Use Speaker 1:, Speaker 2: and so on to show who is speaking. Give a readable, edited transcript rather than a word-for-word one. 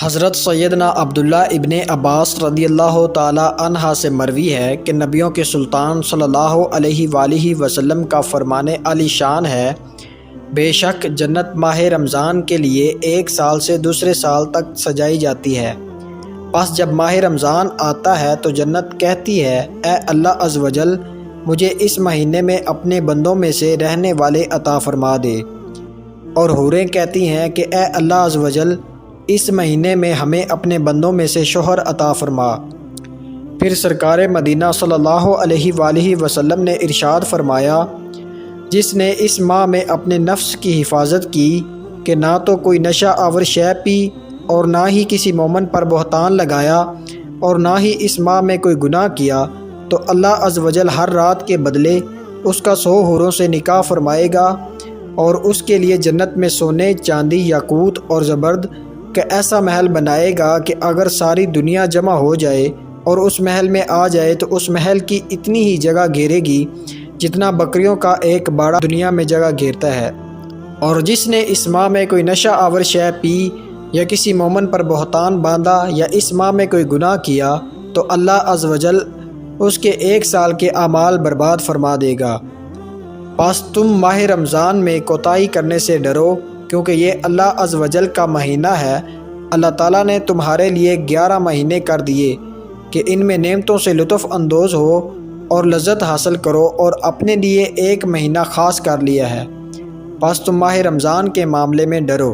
Speaker 1: حضرت سیدنا عبداللہ ابن عباس رضی اللہ تعالی عنہ سے مروی ہے کہ نبیوں کے سلطان صلی اللہ علیہ وآلہ وسلم کا فرمان عالی شان ہے، بے شک جنت ماہ رمضان کے لیے ایک سال سے دوسرے سال تک سجائی جاتی ہے۔ پس جب ماہ رمضان آتا ہے تو جنت کہتی ہے، اے اللہ عز و جل، مجھے اس مہینے میں اپنے بندوں میں سے رہنے والے عطا فرما دے، اور حوریں کہتی ہیں کہ اے اللہ عز و جل، اس مہینے میں ہمیں اپنے بندوں میں سے شوہر عطا فرما۔ پھر سرکار مدینہ صلی اللہ علیہ وآلہ وسلم نے ارشاد فرمایا، جس نے اس ماہ میں اپنے نفس کی حفاظت کی کہ نہ تو کوئی نشہ آور شے پی اور نہ ہی کسی مومن پر بہتان لگایا اور نہ ہی اس ماہ میں کوئی گناہ کیا، تو اللہ عز و جل ہر رات کے بدلے اس کا 100 حوروں سے نکاح فرمائے گا، اور اس کے لیے جنت میں سونے، چاندی، یاقوت اور زبرد کا ایسا محل بنائے گا کہ اگر ساری دنیا جمع ہو جائے اور اس محل میں آ جائے تو اس محل کی اتنی ہی جگہ گھیرے گی جتنا بکریوں کا ایک باڑہ دنیا میں جگہ گھیرتا ہے۔ اور جس نے اس ماہ میں کوئی نشہ آور شے پی یا کسی مومن پر بہتان باندھا یا اس ماہ میں کوئی گناہ کیا تو اللہ عز و جل اس کے 1 سال کے اعمال برباد فرما دے گا۔ پس تم ماہ رمضان میں کوتاہی کرنے سے ڈرو، کیونکہ یہ اللہ عز و جل کا مہینہ ہے۔ اللہ تعالیٰ نے تمہارے لیے 11 مہینے کر دیے کہ ان میں نعمتوں سے لطف اندوز ہو اور لذت حاصل کرو، اور اپنے لیے ایک مہینہ خاص کر لیا ہے۔ پس تم ماہ رمضان کے معاملے میں ڈرو۔